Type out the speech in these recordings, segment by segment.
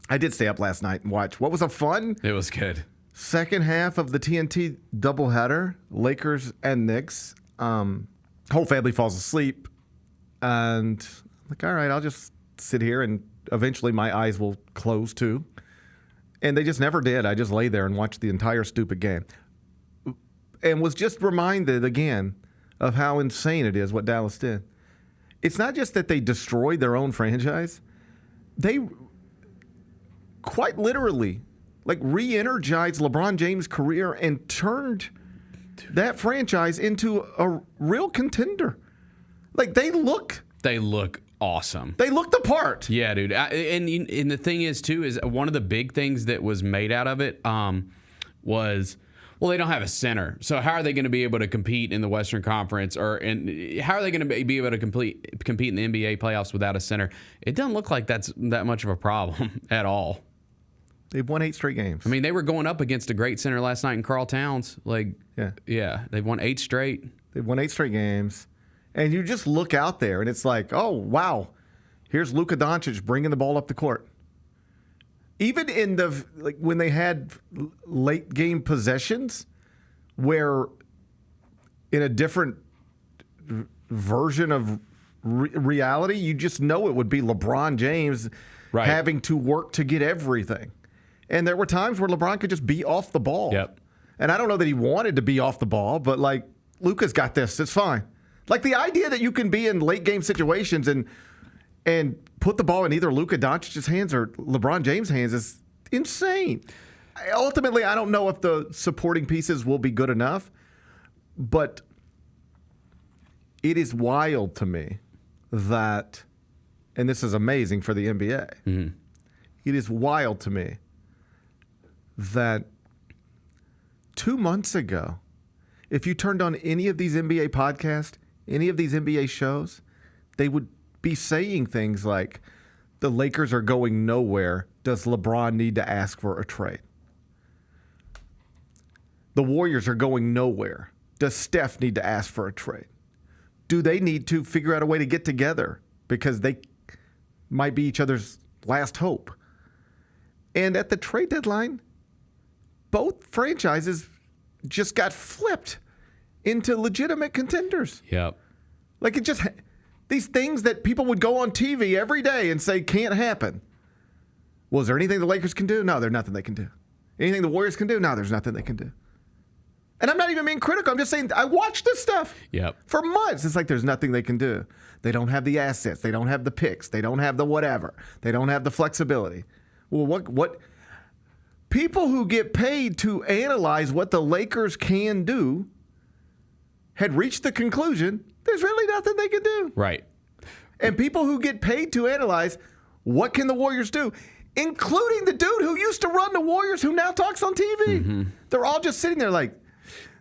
I did stay up last night and watch. What was a fun? It was good. Second half of the TNT doubleheader, Lakers and Knicks. Whole family falls asleep, and I'm like, all right, I'll just sit here, and eventually my eyes will close too. And they just never did. I just lay there and watched the entire stupid game, and was just reminded again of how insane it is what Dallas did. It's not just that they destroyed their own franchise; they quite literally re-energized LeBron James' career and turned that franchise into a real contender. They look awesome. They look the part. Yeah, dude. And the thing is, too, is one of the big things that was made out of it was, well, they don't have a center. So how are they going to be able to compete in the Western Conference, and how are they going to be able to compete in the NBA playoffs without a center? It doesn't look like that's that much of a problem at all. They've won 8 straight games. I mean, they were going up against a great center last night in Karl Towns. Yeah, they've won 8 straight. They've won 8 straight games. And you just look out there, and it's like, oh, wow, here's Luka Doncic bringing the ball up the court. Even in when they had late game possessions, where in a different version of reality, you just know it would be LeBron James having to work to get everything. And there were times where LeBron could just be off the ball. Yep. And I don't know that he wanted to be off the ball, but Luka's got this. It's fine. The idea that you can be in late game situations and put the ball in either Luka Doncic's hands or LeBron James' hands is insane. Ultimately, I don't know if the supporting pieces will be good enough, but it is wild to me that, and this is amazing for the NBA, it is wild to me that 2 months ago, if you turned on any of these NBA podcasts, any of these NBA shows, they would be saying things like, the Lakers are going nowhere. Does LeBron need to ask for a trade? The Warriors are going nowhere. Does Steph need to ask for a trade? Do they need to figure out a way to get together because they might be each other's last hope? And at the trade deadline, both franchises just got flipped into legitimate contenders. Yep. These things that people would go on TV every day and say can't happen. Well, is there anything the Lakers can do? No, there's nothing they can do. Anything the Warriors can do? No, there's nothing they can do. And I'm not even being critical. I'm just saying I watched this stuff for months. It's there's nothing they can do. They don't have the assets. They don't have the picks. They don't have the whatever. They don't have the flexibility. Well, what people who get paid to analyze what the Lakers can do had reached the conclusion there's really nothing they can do. Right. And people who get paid to analyze what can the Warriors do, including the dude who used to run the Warriors who now talks on TV. They're all just sitting there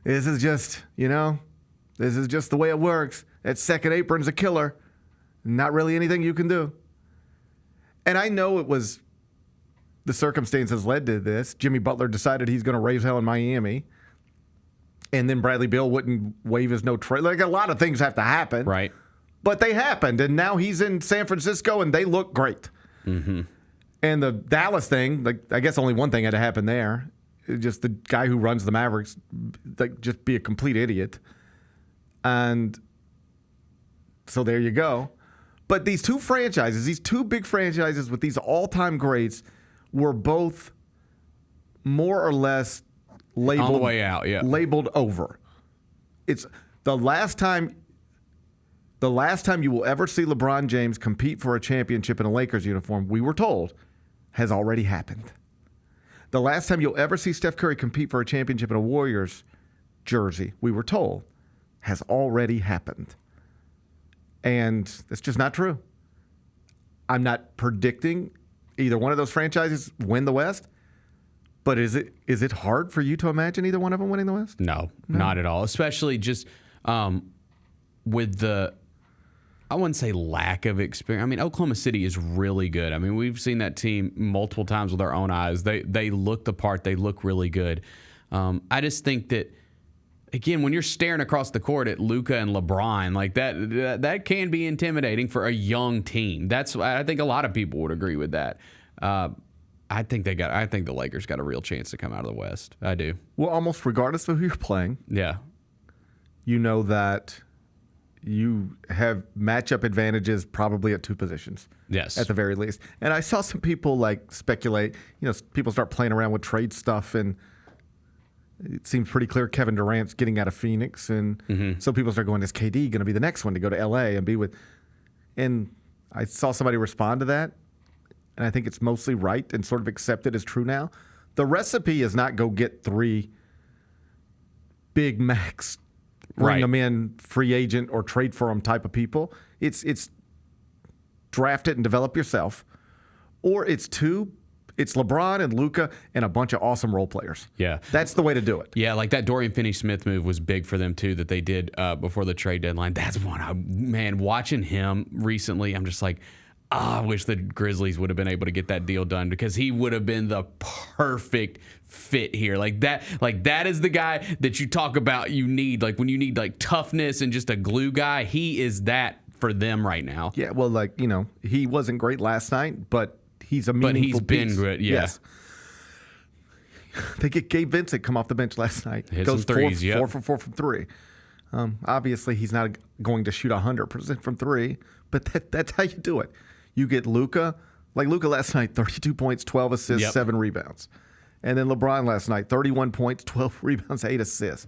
this is just, this is just the way it works. That second apron's a killer. Not really anything you can do. And I know it was the circumstances led to this. Jimmy Butler decided he's going to raise hell in Miami. And then Bradley Beal wouldn't waive his no trade. A lot of things have to happen. Right. But they happened. And now he's in San Francisco, and they look great. And the Dallas thing, I guess only one thing had to happen there. Just the guy who runs the Mavericks, just be a complete idiot. And so there you go. But these two franchises, these two big franchises with these all-time greats were both more or less labeled, on the way out, labeled over. It's the last time you will ever see LeBron James compete for a championship in a Lakers uniform, we were told, has already happened. The last time you'll ever see Steph Curry compete for a championship in a Warriors jersey, we were told, has already happened. And it's just not true. I'm not predicting either one of those franchises win the West. But is it hard for you to imagine either one of them winning the West? No, not at all. Especially just with the, I wouldn't say lack of experience. I mean, Oklahoma City is really good. I mean, we've seen that team multiple times with our own eyes. They look the part. They look really good. I just think that, again, when you're staring across the court at Luka and LeBron, that can be intimidating for a young team. I think a lot of people would agree with that. I think the Lakers got a real chance to come out of the West. I do. Well, almost regardless of who you're playing, Yeah. you know that you have matchup advantages probably at two positions. Yes. At the very least. And I saw some people like speculate, people start playing around with trade stuff, and it seems pretty clear Kevin Durant's getting out of Phoenix, and some people start going, is KD going to be the next one to go to LA and be with? And I saw somebody respond to that, and I think it's mostly right and sort of accepted as true now. The recipe is not go get 3 big max, bring them in, free agent or trade for them type of people. It's draft it and develop yourself, or it's LeBron and Luka and a bunch of awesome role players. Yeah. That's the way to do it. Yeah, like that Dorian Finney-Smith move was big for them too that they did before the trade deadline. That's one watching him recently, I'm just like, I wish the Grizzlies would have been able to get that deal done, because he would have been the perfect fit here. Like that is the guy that you talk about you need. Like when you need like toughness and just a glue guy, he is that for them right now. Yeah, well, he wasn't great last night, but he's a meaningful But he's piece. been good, yeah. Yes. They get Gabe Vincent come off the bench last night. Hit Goes some threes, 4 for 4 from 3. Obviously, he's not going to shoot 100% from 3, but that's how you do it. You get Luka. Like Luka last night, 32 points, 12 assists, 7 rebounds. And then LeBron last night, 31 points, 12 rebounds, 8 assists.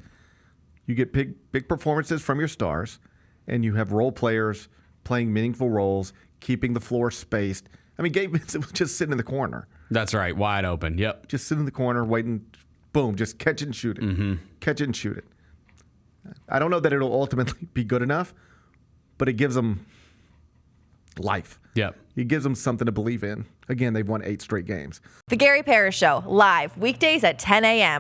You get big performances from your stars, and you have role players playing meaningful roles, keeping the floor spaced. I mean, Gabe Vincent was just sitting in the corner. That's right, wide open. Yep. Just sitting in the corner, waiting, boom, just catch it and shoot it. Catch it and shoot it. I don't know that it'll ultimately be good enough, but it gives them life. Yep. It gives them something to believe in. Again, they've won 8 straight games. The Gary Parrish Show, live weekdays at 10 a.m.